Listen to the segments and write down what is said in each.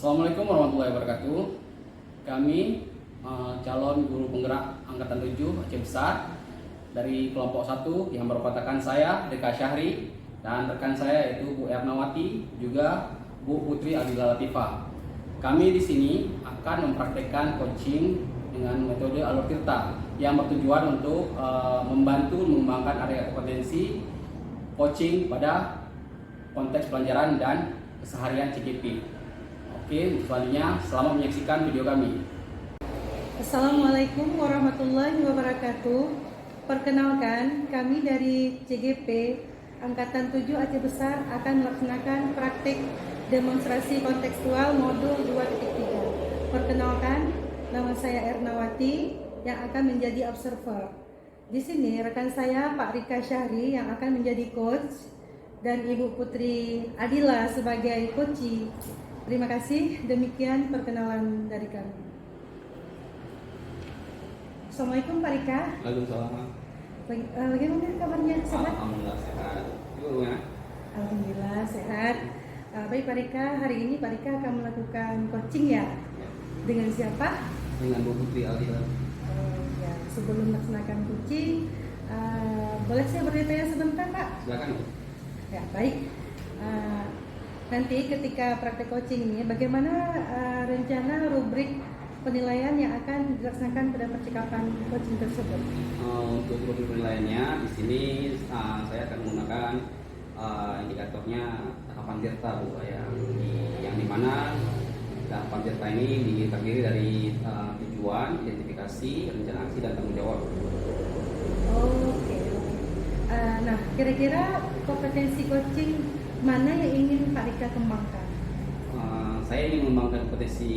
Assalamualaikum warahmatullahi wabarakatuh. Kami calon guru penggerak angkatan 7 Aceh Besar dari kelompok 1 yang berpatakan saya Deka Syahri dan rekan saya yaitu Bu Ernawati juga Bu Putri Adila Latifah. Kami di sini akan mempraktekkan coaching dengan metode Alur Tirta yang bertujuan untuk membantu mengembangkan area kompetensi coaching pada konteks pelajaran dan keseharian CGP. Oke, selanjutnya selamat menyaksikan video kami. Assalamualaikum warahmatullahi wabarakatuh. Perkenalkan, kami dari CGP Angkatan 7 Aceh Besar akan melaksanakan praktik demonstrasi kontekstual modul 2.3. Perkenalkan, nama saya Ernawati yang akan menjadi observer. Di sini rekan saya Pak Rika Syahri yang akan menjadi coach dan Ibu Putri Adila sebagai coachee. Terima kasih, demikian perkenalan dari kami. Assalamualaikum Pak Rika. Waalaikumsalam. Bagaimana kabarnya? Sehat? Alhamdulillah sehat. Gimana? Alhamdulillah sehat. Baik Pak Rika, hari ini Pak Rika akan melakukan coaching ya? Dengan siapa? Dengan Bu Putri Adila. Ya, sebelum melaksanakan coaching, boleh saya bertanya sebentar Pak? Silakan. Ya, baik. Nanti ketika praktek coaching ini, bagaimana rencana rubrik penilaian yang akan dilaksanakan pada percakapan coaching tersebut? Untuk rubrik penilaiannya di sini saya akan menggunakan indikatornya tahapan tirta Bu, yang dimana tahapan tirta ini terdiri dari tujuan, identifikasi, rencana aksi dan tanggung jawab. Oke. Nah, kira-kira kompetensi coaching mana yang ingin Pak Rika kembangkan? Saya ingin mengembangkan kompetensi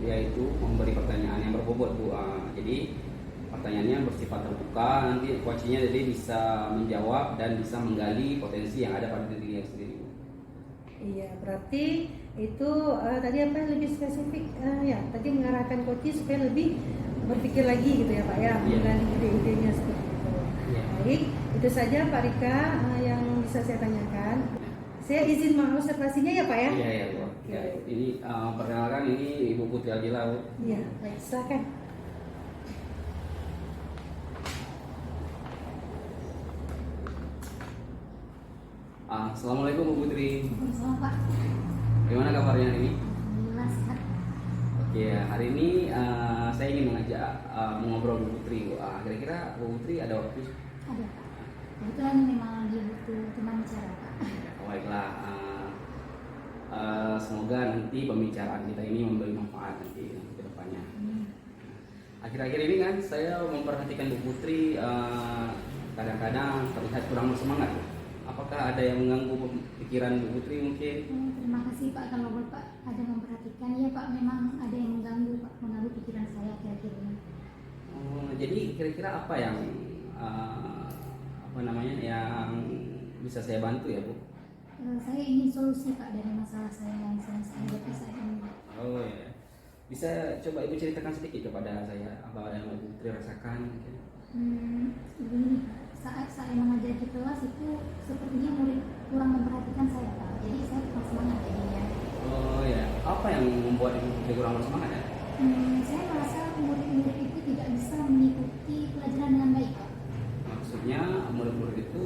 yaitu memberi pertanyaan yang berbobot Bu. Jadi pertanyaannya bersifat terbuka, nanti coachingnya jadi bisa menjawab dan bisa menggali potensi yang ada pada diri yang sendiri. Iya, berarti itu tadi apa lebih spesifik ya? Tadi mengarahkan coaching supaya lebih berpikir lagi gitu ya Pak ya, menggali ide-idenya seperti itu. Baik, itu saja Pak Rika yang bisa saya tanyakan. Saya izin mengobservasinya ya Pak ya? Iya Bu. Ya, ini perkenalkan ini Ibu Putri Adila Bu. Iya, baik, silakan. Assalamualaikum Bu Putri. Selamat Pak. Gimana kabarnya hari ini? Alhamdulillah sehat. Oke, hari ini saya ingin mengajak mengobrol Bu Putri. Kira-kira Bu Putri ada waktu? Ada Pak. Kebetulan memang lagi butuh teman bicara Pak. Baiklah, semoga nanti pembicaraan kita ini memberi manfaat nanti ke depannya. Akhir-akhir ini kan saya memperhatikan Bu Putri kadang-kadang terlihat kurang bersemangat. Apakah ada yang mengganggu pikiran Bu Putri mungkin? Terima kasih Pak kalau Bapak ada memperhatikan. Ya Pak, memang ada yang mengganggu Pak, mengganggu pikiran saya akhir-akhir ini. Jadi kira-kira apa yang yang bisa saya bantu ya Bu? Saya ingin solusi Pak dari masalah saya yang saya hadapi saat ini. Oh ya, bisa coba Ibu ceritakan sedikit kepada saya apa yang Ibu Putri rasakan mungkin? Begini Pak, saat saya mengajar di kelas itu sepertinya murid kurang memperhatikan saya Pak. Jadi saya kurang semangat jadinya. Oh ya, apa yang membuat Ibu Putri kurang bersemangat ya? Saya merasa murid-murid itu tidak bisa mengikuti pelajaran dengan baik Pak. Maksudnya murid-murid itu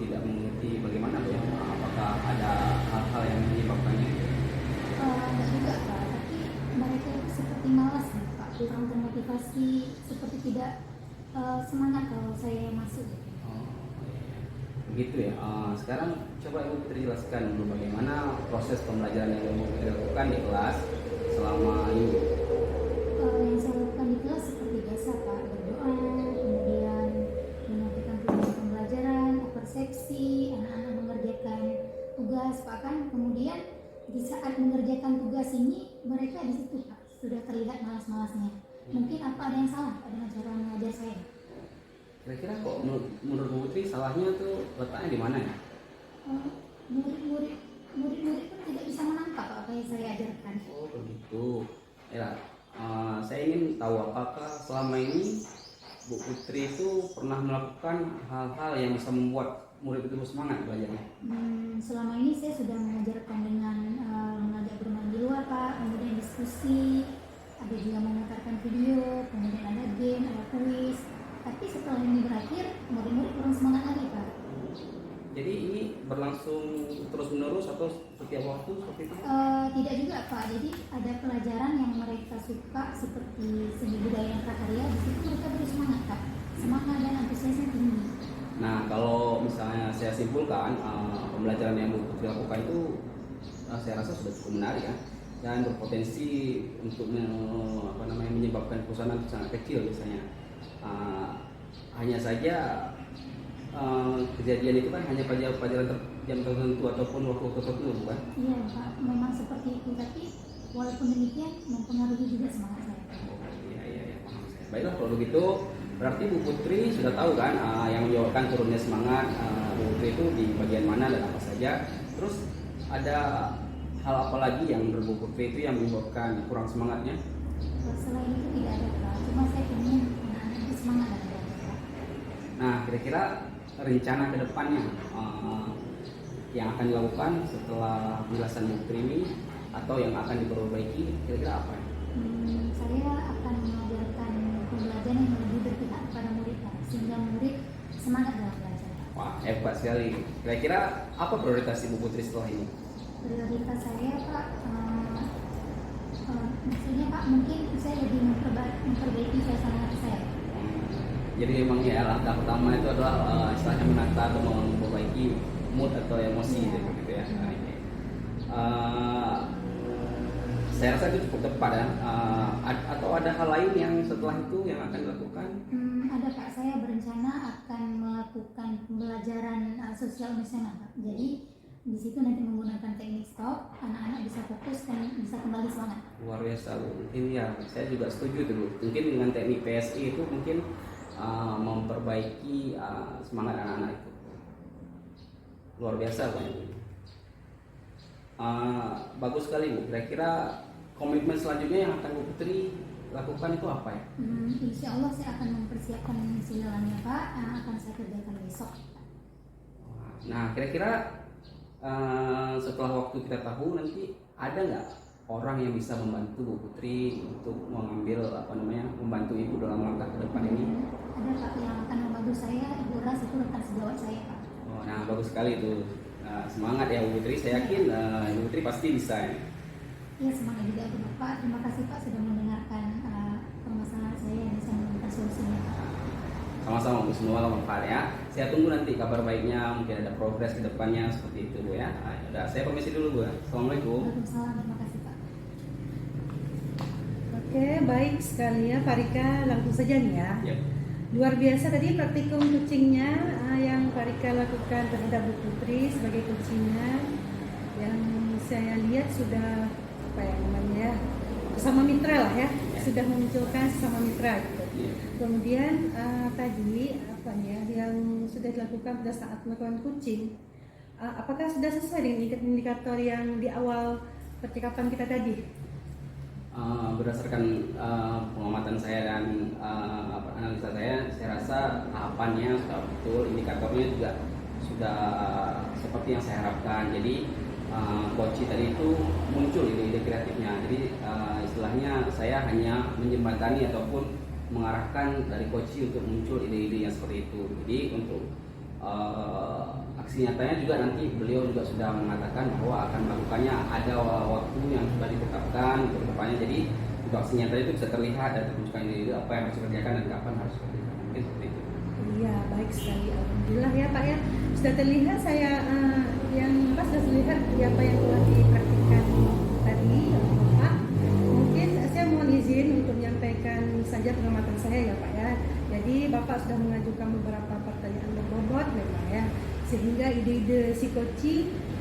tidak mengerti bagaimana ya? Apakah ada hal-hal yang menyebabkannya? Enggak juga Pak, tapi mereka itu seperti malas gitu Pak, kurang termotivasi, seperti tidak semangat kalau saya masuk. Oh, begitu ya. Sekarang coba Ibu Putri jelaskan dulu bagaimana proses pembelajaran yang Ibu Putri lakukan di kelas selama ini. Yang saya lakukan di kelas seperti biasa Pak, berdoa, kemudian menyampaikan tugas pembelajaran, persepsi, anak-anak mengerjakan tugas Pak kan, kemudian di saat mengerjakan tugas ini mereka di situ Pak sudah terlihat malas-malasnya. Mungkin apa ada yang salah Pak dengan cara mengajar saya? Kira-kira kok menurut Bu Putri salahnya tuh letaknya di mana ya? Murid-murid pun tidak bisa menangkap apa yang saya ajarkan. Oh begitu. Ya, saya ingin tahu apakah selama ini Bu Putri itu pernah melakukan hal-hal yang bisa membuat murid itu bersemangat belajarnya? Selama ini saya sudah mengajarkan dengan mengajak bermain di luar Pak, kemudian diskusi, ada juga memutarkan video, kemudian ada game, ada kuis. Tapi setelah ini berakhir, murid-murid kurang semangat lagi Pak. Jadi ini berlangsung terus menerus atau setiap waktu seperti itu? Tidak juga Pak, jadi ada pelajaran yang mereka suka seperti seni budaya dan prakarya, di situ mereka bersemangat Pak, semangat dan antusiasnya tinggi. Nah, kalau misalnya saya simpulkan, pembelajaran yang Bu Putri lakukan itu saya rasa sudah cukup menarik ya, dan berpotensi untuk menyebabkan kerusakan sangat kecil misalnya. Hanya saja kejadian itu kan hanya pada pelajaran jam tertentu ataupun waktu tertentu, bukan? Iya Pak, memang seperti itu, tapi walaupun demikian mempengaruhi juga semangat saya Pak. Oh, iya, paham saya. Baiklah, kalau begitu berarti Bu Putri sudah tahu kan yang menyebabkan turunnya semangat Bu Putri itu di bagian mana dan apa saja. Terus ada hal apa lagi yang menurut Bu Putri itu yang menyebabkan kurang semangatnya? Selain itu tidak ada Pak, cuma saya ingin anak-anak itu semangat dan belajar Pak. Nah, kira-kira rencana ke depannya yang akan dilakukan setelah penjelasan Bu Putri ini atau yang akan diperbaiki, kira-kira apa? Saya akan mengajarkan pembelajaran yang lebih berpihak kepada murid Pak, sehingga murid semangat dalam belajar Pak. Wah, hebat sekali. Kira-kira apa prioritas Ibu Putri setelah ini? Prioritas saya Pak, maksudnya Pak, mungkin saya lebih memperbaiki suasana hati saya. Jadi memang ya langkah pertama itu adalah istilahnya menata atau memperbaiki mood atau emosi gitu ya. Saya rasa itu cukup tepat ya. Atau ada hal lain yang setelah itu yang akan dilakukan? Ada Pak, saya berencana akan melakukan pembelajaran sosial emosional Pak. Jadi di situ nanti menggunakan teknik stop, anak-anak bisa fokus dan bisa kembali semangat. Luar biasa Bu. Mungkin ya saya juga setuju tuh Bu. Mungkin dengan teknik PSI itu mungkin memperbaiki semangat anak-anak itu. Luar biasa Bu. Bagus sekali Bu. Kira-kira komitmen selanjutnya yang akan Bu Putri lakukan itu apa ya? Insya Allah saya akan mempersiapkan silalannya Pak, akan saya kerjakan besok. Nah, kira-kira setelah waktu kita tahu nanti ada nggak orang yang bisa membantu Bu Putri untuk mengambil membantu Ibu dalam langkah ke depan ini? Ada Pak yang akan membantu saya, Ibu Ras itu rekan sejawat saya Pak. Oh, nah bagus sekali itu. Semangat ya Bu Putri, saya yakin Ibu Putri pasti bisa ya. Ya, semangat juga untuk Pak. Terima kasih Pak sudah mendengarkan permasalahan saya yang bisa menemukan solusinya Pak. Sama-sama Bu, semua manfaat ya. Saya tunggu nanti kabar baiknya, mungkin ada progres ke depannya seperti itu Bu ya. Udah, saya permisi dulu Bu. Assalamualaikum. Waalaikumsalam, terima kasih Pak. Oke, baik sekali ya Pak Rika, langsung saja nih ya. Yep. Luar biasa tadi praktikum coachingnya yang Pak Rika lakukan terhadap Bu Putri sebagai coachingnya, yang saya lihat sudah sesama mitra lah ya, sudah memunculkan sesama mitra gitu. Kemudian tadi yang sudah dilakukan pada saat melakukan coaching, apakah sudah sesuai dengan indikator yang di awal percakapan kita tadi? Berdasarkan pengamatan saya dan analisa saya rasa tahapannya sudah betul, indikatornya juga sudah seperti yang saya harapkan. Jadi Koci tadi itu muncul ide-ide kreatifnya. Jadi istilahnya saya hanya menjembatani ataupun mengarahkan dari Koci untuk muncul ide-ide yang seperti itu. Jadi untuk aksi nyatanya juga nanti beliau juga sudah mengatakan bahwa akan melakukannya, ada waktu yang sudah ditetapkan untuk kedepannya. Jadi untuk aksi nyatanya itu bisa terlihat dan terbuka ide-ide apa yang harus dikerjakan dan kapan harus dikerjakan. Mungkin seperti itu. Iya, baik sekali. Alhamdulillah ya Pak ya. Sudah terlihat saya sudah terlihat apa yang telah dipraktikkan tadi Pak. Mungkin saya mohon izin untuk menyampaikan saja pengamatan saya ya Pak ya. Jadi Bapak sudah mengajukan beberapa pertanyaan berbobot memang ya, sehingga ide-ide si Koci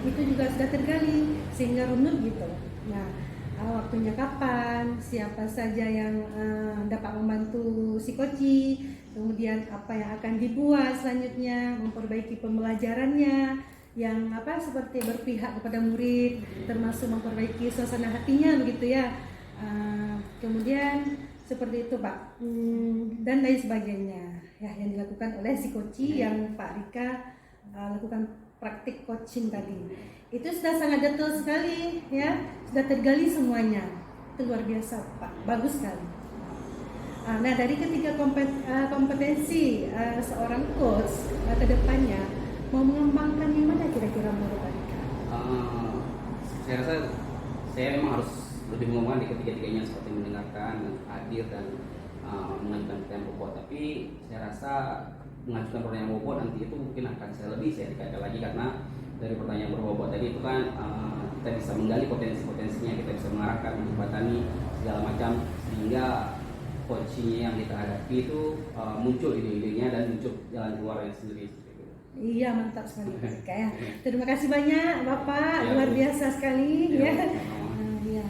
itu juga sudah tergali sehingga runut gitu. Nah, waktunya kapan, siapa saja yang dapat membantu si Koci, kemudian apa yang akan dibuat selanjutnya, memperbaiki pembelajarannya yang seperti berpihak kepada murid, termasuk memperbaiki suasana hatinya begitu ya. Kemudian seperti itu Pak, dan lain sebagainya ya yang dilakukan oleh si Koci yang Pak Rika lakukan praktik coaching tadi. Itu sudah sangat detail sekali ya, sudah tergali semuanya. Itu luar biasa Pak, bagus sekali. Nah dari ketiga kompetensi seorang coach ke depannya mau mengembangkan yang mana kira-kira menurut Anda? Saya rasa saya memang harus lebih mengembangkan di ketiga-tiganya seperti mendengarkan, hadir dan mengajukan pertanyaan bobot. Tapi saya rasa mengajukan pertanyaan bobot nanti itu mungkin akan saya dikaitkan lagi karena dari pertanyaan berbobot tadi itu kan kita bisa menggali potensi-potensinya, kita bisa mengarahkan, menjembatani segala macam sehingga coachingnya yang kita hadapi itu muncul ide-idenya dan muncul jalan keluarnya sendiri. Iya mantap sekali Kak ya. Terima kasih banyak Bapak, luar biasa sekali ya. Ya.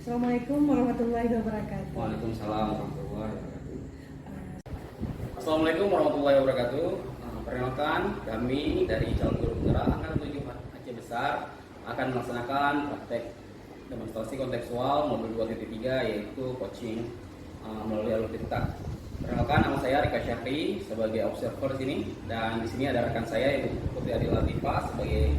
Assalamualaikum warahmatullahi wabarakatuh. Waalaikumsalam warahmatullahi wabarakatuh. Assalamualaikum warahmatullahi wabarakatuh. Perkenalkan, kami dari calon guru penggerak Angkatan 7 Aceh Besar akan melaksanakan praktek demonstrasi kontekstual modul 2.3 yaitu coaching melalui alur TikTok. Perkenalkan, nama saya Rika Syahri sebagai observer di sini, dan di sini ada rekan saya Ibu Putri Adil Latifah sebagai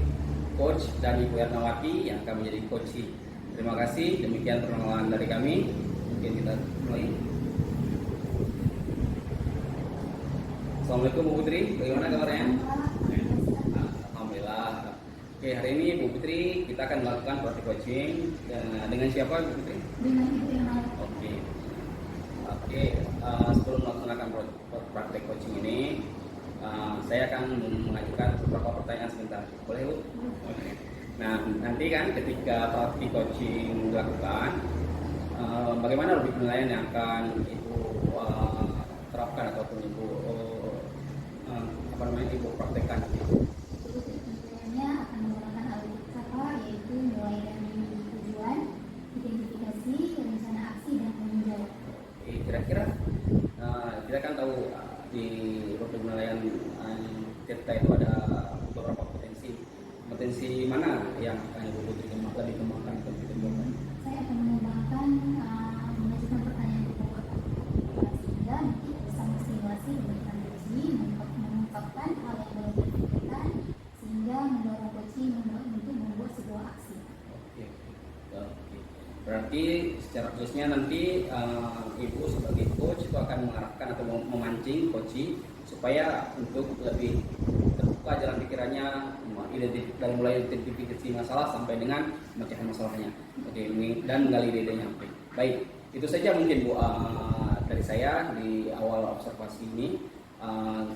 coach dan Ibu Ernawati yang akan menjadi coachee. Terima kasih, demikian perkenalan dari kami. Mungkin kita mulai. Assalamualaikum Bu Putri, bagaimana kabarnya? Alhamdulillah. Oke, hari ini Bu Putri kita akan melakukan praktik coaching dengan siapa Bu Putri? Dengan Ibu Ernal. Oke, sebelum melaksanakan praktek coaching ini, saya akan mengajukan beberapa pertanyaan sebentar. Boleh Bu? Oke. Nah, nanti kan ketika praktik coaching dilakukan, bagaimana lebih penilaian yang akan Ibu terapkan ataupun Ibu Ibu praktekkan? Penilaiannya akan menggunakan alur kata, yaitu mulai dari tujuan, identifikasi, rencana aksi, dan tanggung jawab. Kira-kira kita kan tahu di rute penilaian kita itu ada beberapa potensi mana yang akan Ibu Putri lebih kembangkan atau dikembangkan? Saya akan mengembangkan mengajukan pertanyaan berbobot sehingga nanti bersama simulasi memberikan uji, mengungkapkan hal yang belum terpikirkan sehingga mendorong coaching untuk membuat sebuah aksi. Oke. Berarti secara khususnya nanti Ibu sebagai coach itu akan mengarahkan atau memancing coaching supaya untuk lebih terbuka jalan pikirannya dari mulai identifikasi masalah sampai dengan pemecahan masalahnya. Oke, dan menggali ide-idenya. Baik, itu saja mungkin Bu dari saya di awal observasi ini.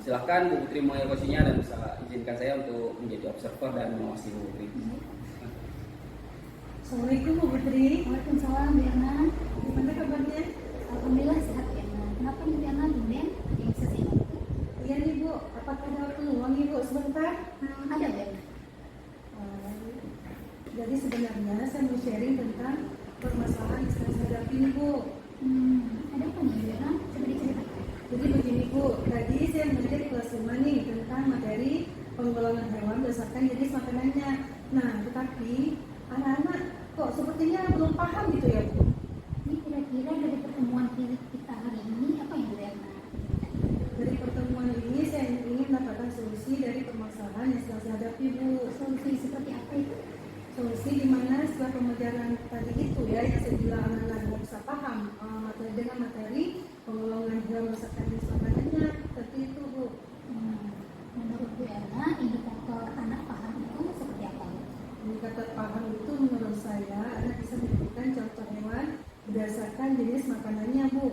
Silahkan Bu Putri mulai coachingnya dan bisa izinkan saya untuk menjadi observer dan mengawasi Bu Putri. Assalamualaikum Bu Putri. Waalaikumsalam Bu Erna. Gimana kabarnya? Alhamdulillah sehat Bu Erna. Kenapa nih Bu Erna tumben? Yang bisa saya bantu? Iya nih Bu, apakah ada waktu luang nih Bu sebentar? Ada Bu Erna. Jadi sebenarnya saya mau sharing tentang permasalahan yang sedang saya hadapi nih Bu. Ada apa nih Bu Erna? Coba diceritakan. Jadi begini Bu, tadi saya mengajar kelas 5 nih tentang materi penggolongan hewan berdasarkan jenis makanannya. Nah, tetapi anak-anak kok sepertinya belum paham gitu ya Bu. Ini kira-kira dari pertemuan kita hari ini apa yang Bu Erna? Dari pertemuan ini saya ingin mendapatkan solusi dari permasalahan yang sedang saya hadapi Bu. Solusi seperti apa itu? Solusi di mana setelah pembelajaran tadi itu ya yang saya bilang anak-anak nggak bisa paham materi dengan materi penggolongan hewan berdasarkan jenis makanannya seperti itu Bu. Menurut Bu Erna, indikator anak paham itu seperti apa? Indikator paham itu menurut saya anak bisa menyebutkan contoh hewan berdasarkan jenis makanannya Bu.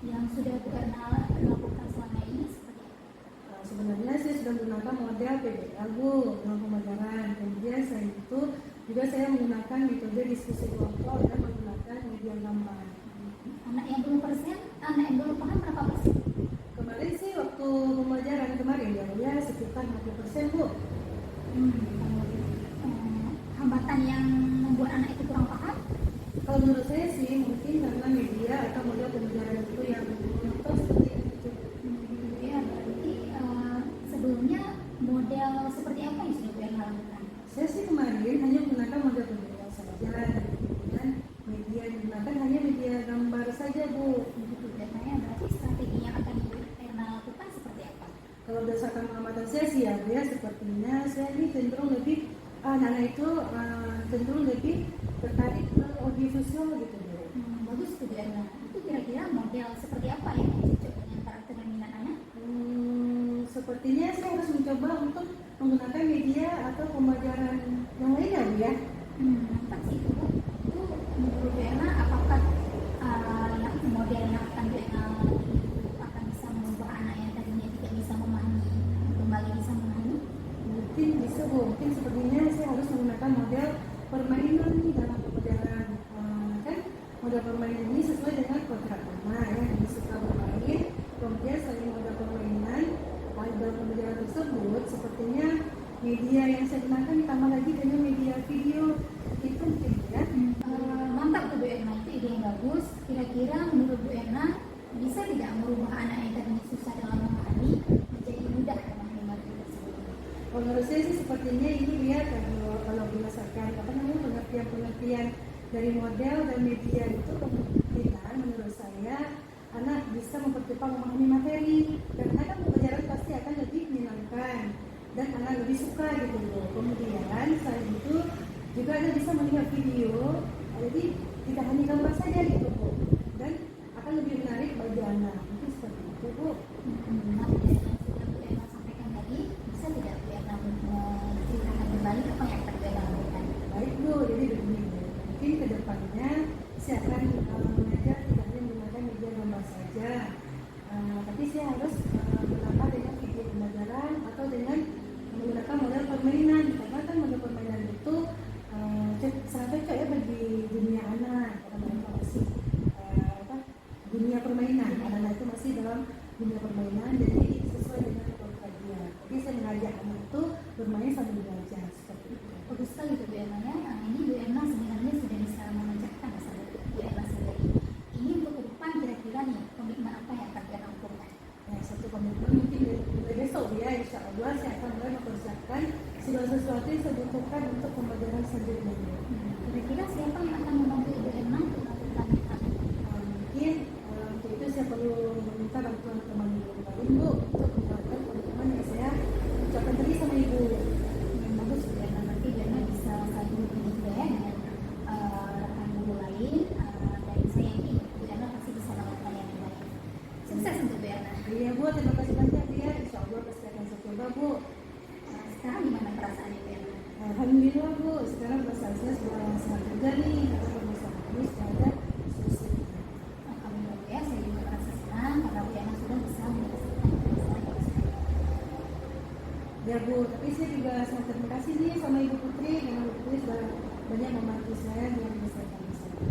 Yang sudah Bu Erna lakukan selama ini seperti apa? Sebenarnya saya sudah menggunakan model PBA Bu dalam pembelajaran. Kemudian saya itu juga saya menggunakan metode diskusi kelompok dan menggunakan media gambar. Anak yang belum paham berapa persen? Kemarin sih waktu pembelajaran kemarin ya sekitar 50% Bu. Hambatan yang membuat anak itu kurang paham? Kalau menurut saya sih mungkin karena media atau model pembelajaran itu yang menonton seperti itu. Ya, berarti sebelumnya model seperti apa yang sudah Bu Erna lakukan? Saya sih kemarin hanya menggunakan model pembelajaran saja dan media yang digunakan hanya media gambar saja Bu. Begitu datanya, berarti strategi yang akan Bu Erna lakukan seperti apa? Kalau berdasarkan pengamatan saya sih ya sepertinya saya ini cenderung anak-anak itu cenderung lebih tertarik ke audiovisual gitu Bu. Bagus tuh Bu Erna. Itu kira-kira model seperti apa yang cocok dengan karakter dan minat anak? Sepertinya saya harus mencoba untuk menggunakan media atau pembelajaran yang lain ya Bu ya. Mantap sih itu Bu. Itu menurut Bu Erna apakah yang model yang akan Bu Erna itu akan bisa mengubah anak yang tadinya tidak bisa memahami kembali bisa memahami? Mungkin bisa Bu, mungkin sepertinya saya harus menggunakan model permainan nih dalam pembelajaran. Kan model permainan ini sesuai dengan kontrak lama ya, yang suka bermain. Kemudian selain model permainan, dalam pembelajaran tersebut sepertinya media yang saya gunakan ditambah lagi dengan media video itu mungkin ya. Mantap tuh Bu Erna, itu ide yang bagus. Kira-kira menurut Bu Erna bisa tidak merubah anak yang tadinya susah dalam memahami menjadi mudah memahami materi tersebut? Menurut saya sih sepertinya ini dia kalau berdasarkan pengertian dari model dan media itu kemungkinan menurut saya anak bisa mempercepat memahami materi dan anak pembelajaran pasti akan lebih menyenangkan dan anak lebih suka gitu loh. Kemudian selain itu juga anak bisa melihat video, jadi tidak hanya gambar saja gitu Bu, dan akan lebih menarik bagi anak. Mungkin seperti itu Bu. Nah, dari yang sudah Bu Erna sampaikan tadi, bisa tidak Bu Erna menceritakan kembali apa yang akan Bu Erna lakukan? Baik Bu, jadi begini Bu. Mungkin kedepannya saya akan mengajar tidak hanya menggunakan media gambar saja, tapi saya harus menambah dengan video pembelajaran atau dengan menggunakan model permainan, karena kan model permainan itu sangat cocok ya bagi dunia anak karena mereka masih dunia permainan, anak-anak itu masih dalam dunia permainan, jadi sesuai dengan program dia. Jadi saya mengajak anak itu bermain sambil belajar seperti itu. Bagus sekali tuh Bu Erna ya. Ini Bu Erna sebenarnya sudah bisa mengajarkan sahabat Bu Erna sendiri. Ini untuk ke depan kira-kira nih komitmen apa yang akan Bu Erna lakukan? Nah, satu komitmen mungkin mulai besok ya, insya Allah saya akan mulai mempersiapkan segala sesuatu yang saya butuhkan untuk pembelajaran selanjutnya. Kira-kira siapa yang akan membantu Bu Erna untuk melakukan hal ini? Mungkin untuk itu saya perlu meminta bantuan teman ibu lain Bu untuk membuatkan komitmen yang saya ucapkan tadi sama ibu. Yang bagus Bu Erna, nanti Bu Erna bisa saling berbagi juga ya dengan rekan guru lain, dan saya yakin Bu Erna pasti bisa melakukan yang terbaik. Sukses untuk Bu Erna. Iya Bu, terima kasih banyak ya. Insya Allah pasti akan saya coba Bu. Sekarang gimana perasaannya Bu Erna? Alhamdulillah Bu, sekarang perasaan saya sudah sangat lega nih karena permasalahan ini sudah ada solusinya. Alhamdulillah ya, saya juga merasa senang karena Bu Erna sudah bisa menyelesaikan permasalahan tersebut. Ya Bu, tapi saya juga sangat terima kasih nih sama Ibu Putri karena Ibu Putri sudah banyak membantu saya dalam menyelesaikan masalah.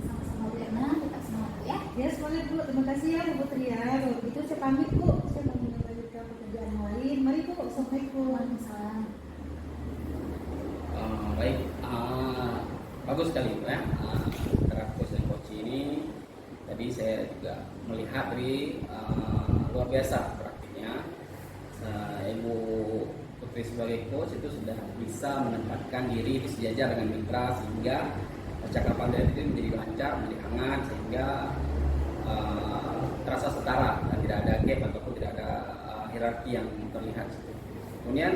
Sama-sama Bu Erna, tetap semangat Bu ya. Ya semangat Bu, terima kasih ya Bu Putri ya. Kalau begitu saya pamit Bu, saya mau melanjutkan pekerjaan lain. Mari Bu, assalamualaikum. Waalaikumsalam. Baik, bagus sekali Bu ya. Karakter dan coach ini tadi saya juga melihat dari luar biasa praktiknya. Ibu Putri sebagai coach itu sudah bisa menempatkan diri di sejajar dengan mitra sehingga percakapan dari itu menjadi lancar, menjadi hangat sehingga terasa setara dan tidak ada gap ataupun tidak ada hierarki yang terlihat. Kemudian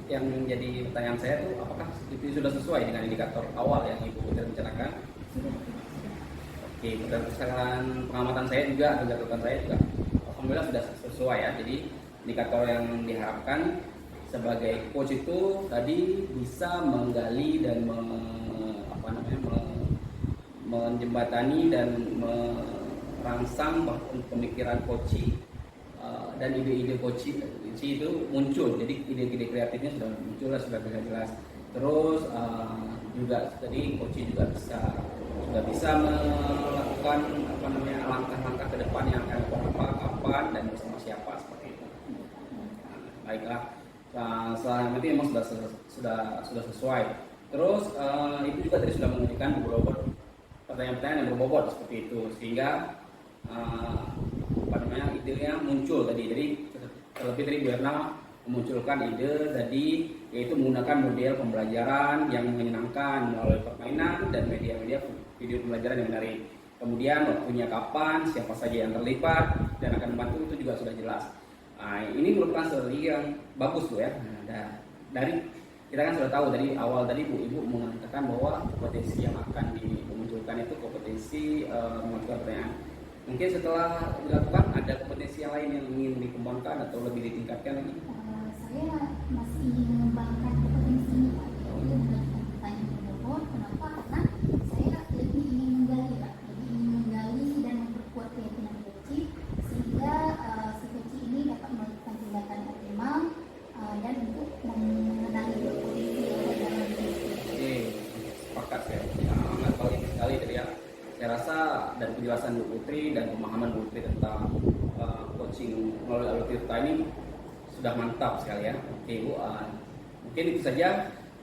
yang menjadi pertanyaan saya itu apakah itu sudah sesuai dengan indikator awal yang Ibu Putri rencanakan? Oke, berdasarkan pengamatan saya juga dan catatan saya juga alhamdulillah sudah sesuai ya. Jadi indikator yang diharapkan sebagai coach itu tadi bisa menggali dan menjembatani dan merangsang pemikiran coach dan ide-ide coach itu muncul. Jadi ide-ide kreatifnya sudah muncul, sudah jelas. Terus juga tadi coach juga sudah bisa melakukan langkah-langkah ke depan yang akan apa, kapan dan bersama siapa seperti itu. Baiklah, setelah nanti memang sudah sesuai. Terus itu juga tadi sudah mengajukan beberapa pertanyaan-pertanyaan yang berbobot seperti itu sehingga idenya muncul tadi. Jadi terlebih tadi Bu Erna memunculkan ide tadi yaitu menggunakan model pembelajaran yang menyenangkan melalui permainan dan media-media video pembelajaran yang menarik. Kemudian waktunya kapan, siapa saja yang terlibat dan akan membantu itu juga sudah jelas. Ini merupakan strategi yang bagus Bu ya. Dari kita kan sudah tahu dari awal tadi Ibu mengatakan bahwa kompetensi yang akan dimunculkan itu kompetensi mengajukan pertanyaan. Mungkin setelah dilakukan ada kompetensi yang lain yang ingin dikembangkan atau lebih ditingkatkan lagi? Saya masih ingin mengembangkan kompetensi ini Pak. Itu bukan pertanyaan pemohon. Kenapa? Karena saya lebih ingin menggali Pak. Lebih ingin menggali dan memperkuat keyakinan coach sehingga si coach ini dapat melakukan tindakan optimal dan untuk mengenali potensi yang ada dalam diri. Oke, sepakat saya. Sangat baik sekali tadi ya. Saya rasa dari penjelasan Bu Putri dan pemahaman Bu Putri tentang coaching melalui Alur Tirta ini sudah mantap sekali ya. Oke Bu, mungkin itu saja.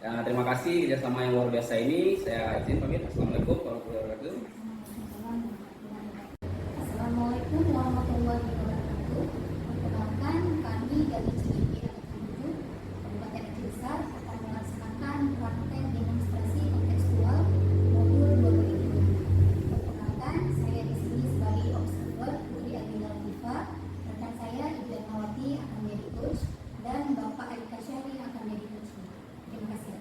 Terima kasih kerjasama yang luar biasa ini. Saya izin pamit. Assalamualaikum warahmatullahi wabarakatuh. Assalamualaikum warahmatullahi wabarakatuh. Perkenalkan, kami dari CGP Kabupaten Aceh Besar akan melaksanakan praktek demonstrasi kontekstual modul 2025. Perkenalkan, saya di sini sebagai observer Putri Agenda Latifa, rekan saya Ibu Ermawati akan menjadi coach dan Bapak Erika Syahri akan menjadi coach. Terima kasih.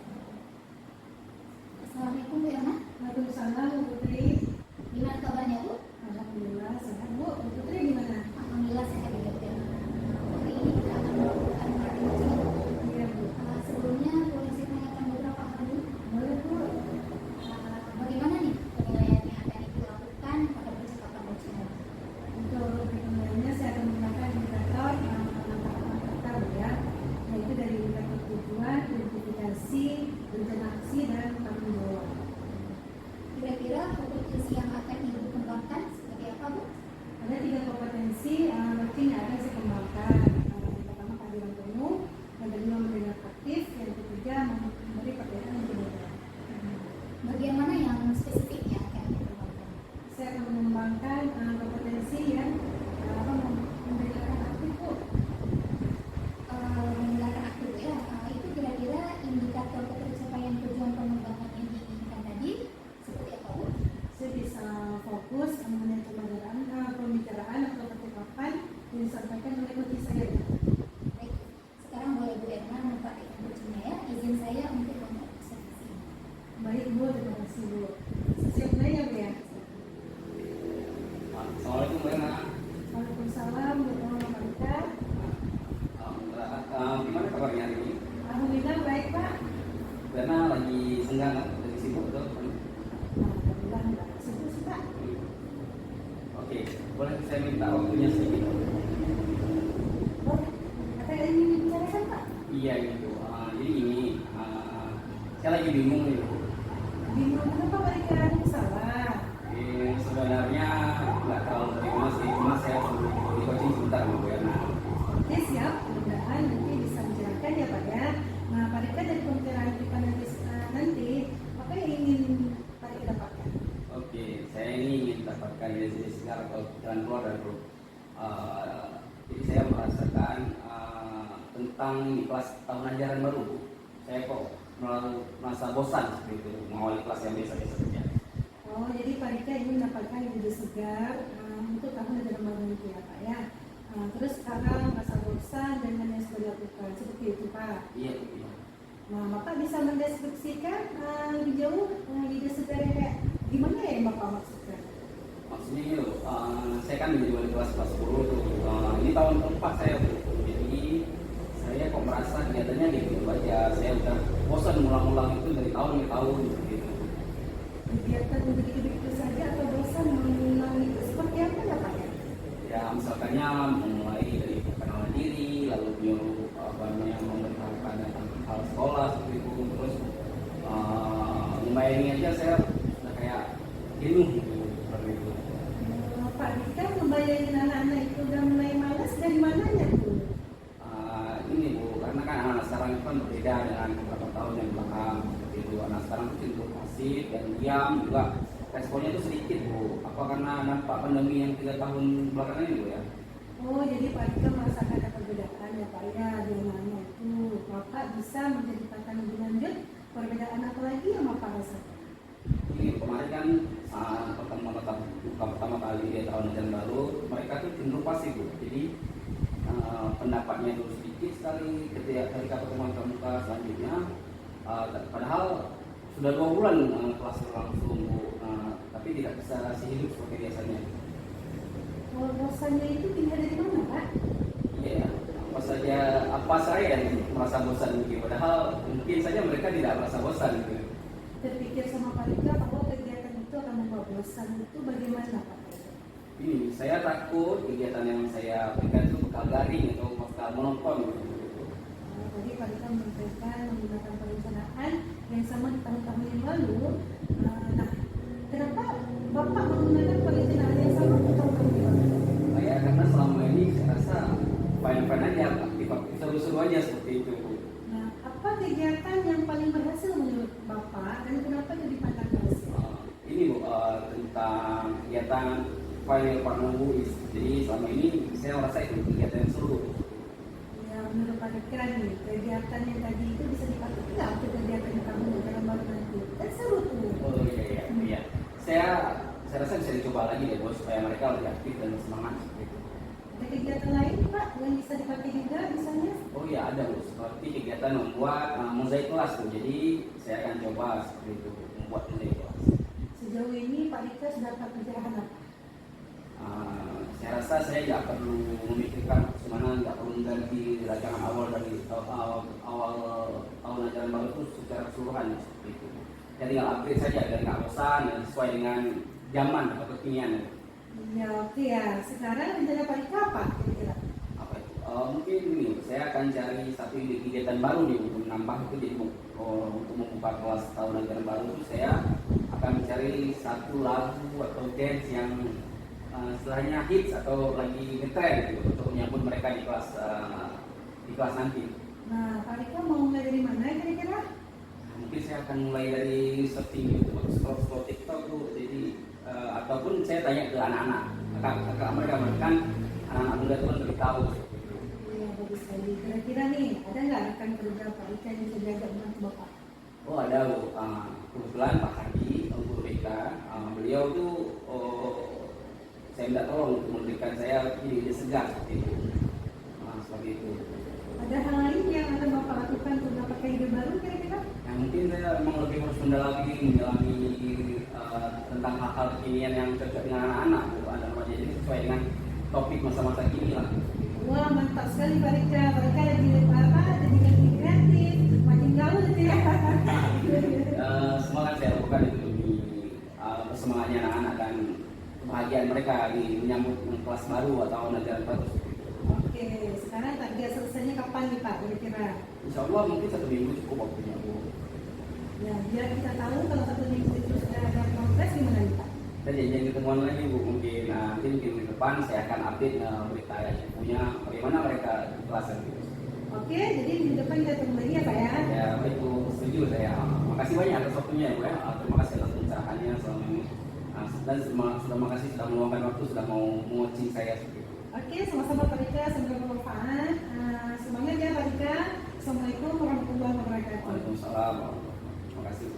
Assalamualaikum Bu Erna. Waalaikumsalam Bu Putri. Gimana kabarnya Bu? Alhamdulillah sehat Bu. Bu Putri gimana? Alhamdulillah sehat juga Bu Erna. Hari ini kita akan melakukan praktek coaching. Iya Bu. Sebelumnya boleh saya tanyakan beberapa hal dulu. Boleh Bu. Bagaimana nih penilaian yang akan Ibu lakukan pada percakapan coaching? Untuk penilaiannya saya akan menggunakan indikator kata Bu ya, yaitu dari indikator tujuan, identifikasi, rencana aksi, dan tanggung jawab. Kira-kira kompetensi yang akan Ibu kembangkan seperti apa Bu? Ada 3 kompetensi coaching yang akan saya kembangkan. Yang pertama kehadiran penuh, yang kedua mendengar aktif, yang ketiga memberi perbedaan yang berbeda. Bagian mana yang spesifik yang akan Ibu kembangkan? Saya akan mengembangkan kompetensi yang mendengarkan aktif Bu. Mendengarkan aktif ya. Itu kira-kira indikator ketercapaian tujuan pengembangan yang diinginkan tadi seperti apa Bu? Saya bisa fokus mengenai pembicaraan atau percakapan yang disampaikan oleh coach saya. Baik, sekarang boleh Bu Erna mempraktikkan coachingnya ya. Izin saya untuk mengobservasi. Baik Bu, terima kasih Bu. Siap mulai ya Bu ya. Assalamualaikum Bu Ena. Waalaikumsalam Bu Marika. Gimana kabarnya hari ini? Alhamdulillah baik Pak. Bu Ena lagi senggang kan? Lagi sibuk betul? Alhamdulillah enggak sibuk sih Pak. Oke, boleh saya minta waktunya sedikit? Oh, apa yang ingin dibicarakan Pak? Iya gitu. Jadi gini, saya lagi bingung nih Bu. Bingung kenapa mereka ada salah? Sebenarnya nggak terlalu terima sih, cuma saya perlu di coaching sebentar Bu Ena. Oke siap, mudah-mudahan nanti bisa menjelaskan ya Pak ya. Nah Pak Rika dari pembicaraan kita nanti apa yang ingin Pak Rika dapatkan? Oke, saya ini ingin dapatkan ide segar atau jalan keluar dari grup. Jadi saya merasakan tentang ini kelas tahun ajaran baru Bu. Saya kok merasa bosan seperti itu mengawali kelas yang biasa-biasa saja. Oh jadi Pak Rika ingin mendapatkan ide segar untuk tahun ajaran baru itu ya Pak ya. Terus sekarang merasa bosan dengan yang sudah dilakukan seperti itu Pak. Iya Bu. Iya. Nah Bapak bisa mendeskripsikan lebih jauh ide segarnya kayak gimana ya yang Bapak maksudkan? Maksudnya ini loh, saya kan menjadi wali kelas 10 tuh. Ini tahun keempat saya Bu. Jadi saya kok merasa kelihatannya gitu aja. Saya udah bosan ngulang-ulang itu dari tahun ke tahun gitu. Kegiatan begitu-begitu saja atau bosan mengulang itu seperti apa ya Pak ya? Ya misalkannya mulai dari perkenalan diri, lalu menyuruh memberitahukan tentang hal sekolah seperti itu, terus membayangin aja saya udah kayak jenuh gitu seperti itu. Pak Rika membayangin anak-anak itu udah mulai malas dari mananya tuh? Ini Bu, karena kan anak sekarang itu kan berbeda dengan beberapa tahun yang belakang seperti itu. Anak sekarang itu cenderung pasif dan diam juga. Responnya itu sedikit Bu. Apa karena nampak pandemi yang 3 tahun belakangan ini Bu ya? Oh jadi Pak Rika merasakan ada perbedaan ya Pak ya di anak-anak itu. Bapak bisa menceritakan lebih lanjut perbedaan apa lagi yang Bapak rasakan? Ini kemarin kan pertama kali di tahun ajaran baru mereka tuh cenderung pasif Bu. Jadi pendapatnya dulu sedikit sekali ketika pertemuan pramuka selanjutnya Padahal sudah 2 bulan kelas berlangsung Bu, tapi tidak bisa hidup seperti biasanya. Kalau bosannya itu pindah dari mana Pak? Iya, apa saya yang merasa bosan gitu. Padahal mungkin saja mereka tidak merasa bosan gitu. Terpikir sama Pak Rika bahwa kegiatan itu akan membawa bosan itu bagaimana Pak? Ini saya takut kegiatan yang saya berikan itu bakal garing atau bakal monoton gitu. Tadi Pak Rika menyampaikan menggunakan perencanaan yang sama di tahun-tahun yang lalu. Nah, kenapa Bapak menggunakan perencanaan yang sama di tahun-tahun yang lalu? Ya karena selama ini saya rasa fine-fine aja, aktif-aktif seru-seru aja seperti itu Bu. Nah, apa kegiatan yang paling berhasil menurut Bapak dan kenapa jadi pandang berhasil? Ini Bu, tentang kegiatan final partner buis. Jadi selama ini saya merasa itu kegiatan yang seru. Ya, menurut Pak Rika nih, kegiatan yang tadi itu bisa dipakai nggak untuk kegiatan yang kamu dalam baru nanti? Kan seru tuh. Oh iya. Saya rasa bisa dicoba lagi deh Bos, supaya mereka lebih aktif dan semangat seperti itu. Ada kegiatan lain Pak yang bisa dipakai juga misalnya? Oh iya ada Bu, seperti kegiatan membuat mozaik kelas tuh. Jadi saya akan coba seperti itu, membuat mozaik kelas. Sejauh ini Pak Rika sudah dapat pencerahan apa? Saya rasa saya nggak perlu memikirkan bagaimana, nggak perlu mengganti rancangan awal dari awal ajaran baru itu secara keseluruhan seperti itu. Jadi tinggal upgrade saja dan nggak bosan dan sesuai dengan zaman atau kekinian. Ya oke ya. Sekarang rencana Pak Rika apa kira-kira? Apa itu? Mungkin ini saya akan cari satu kegiatan baru nih untuk menambah itu. Jadi untuk membuka kelas tahun ajaran baru itu saya akan mencari satu lagu atau dance yang istilahnya hits atau lagi ngetren gitu untuk menyambut mereka di kelas nanti. Nah, Pak Rika mau mulai dari mana kira-kira? Mungkin saya akan mulai dari searching YouTube atau scroll TikTok tuh. Jadi ataupun saya tanya ke anak-anak, kakak mereka kan anak-anak muda itu kan lebih tahu. Iya bagus sekali. Kira-kira nih ada nggak rekan kerja Pak Rika yang bisa diajak dengan Bapak? Oh ada Bu, kebetulan Pak Hadi, guru BK, beliau tuh saya minta tolong untuk memberikan saya ide segar seperti itu. Seperti itu. Ada hal lain yang akan Bapak lakukan untuk mendapatkan ide baru kira-kira? Yang mungkin saya memang lebih harus mendalami tentang hal-hal kekinian yang cocok dengan anak-anak Bu, anak remaja, jadi sesuai dengan topik masa-masa kini lah. Wah mantap sekali Pak Rika. Pak Rika lagi jadi kreatif, makin gaul gitu ya. Semangat saya lakukan itu demi bersemangatnya anak-anak dan kebahagiaan mereka di menyambut kelas baru atau ajaran baru. Oke, sekarang target selesainya kapan nih Pak kira-kira? Insya Allah mungkin 1 minggu cukup waktunya Bu. Ya, biar kita tahu kalau 1 minggu itu sudah ada progres gimana nih Pak? Kita janjian ketemuan lagi Bu, mungkin nanti minggu depan saya akan update berita yang punya bagaimana mereka di kelas gitu. Oke, jadi minggu depan kita ketemu lagi ya Pak ya? Ya baik Bu, setuju saya. Makasih banyak atas waktunya ya Bu ya. Terima kasih atas pencerahannya selama ini. Dan sudah makasih sudah meluangkan waktu, sudah mau mengoching saya seperti itu. Oke, sama-sama Pak Rika, semoga bermanfaat. Semangat ya Pak Rika. Assalamualaikum warahmatullahi wabarakatuh. Waalaikumsalam. Terima kasih.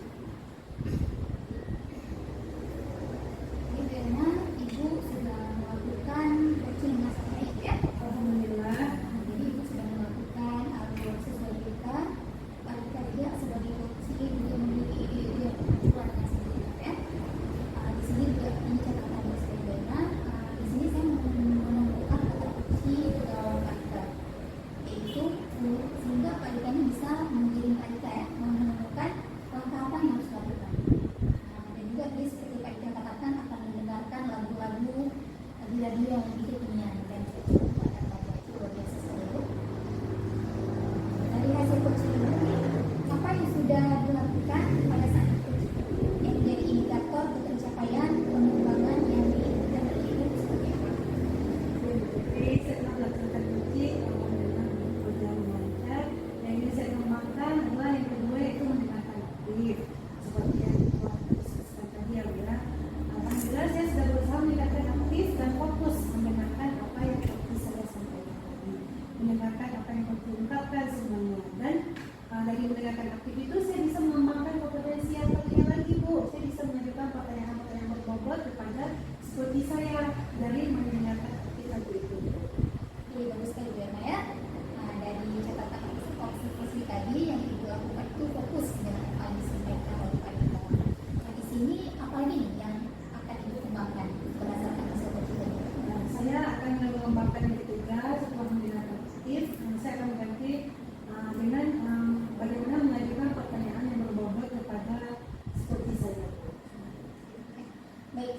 Jadi karena Ibu sudah melakukan coaching masa baik ya. Alhamdulillah. Jadi Ibu sudah melakukan sesuai kita. Pak Rika juga sebagai coaching juga memiliki ide-ide keluarga sendiri ya. Di sini juga ini catatan berbeda. Di sini saya menemukan kata kunci dalam Pak Rika, yaitu sehingga Pak Rika ini bisa mengirim Pak Rika ya menemukan langkah apa yang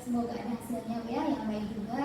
semoga ada hasilnya ya yang baik juga.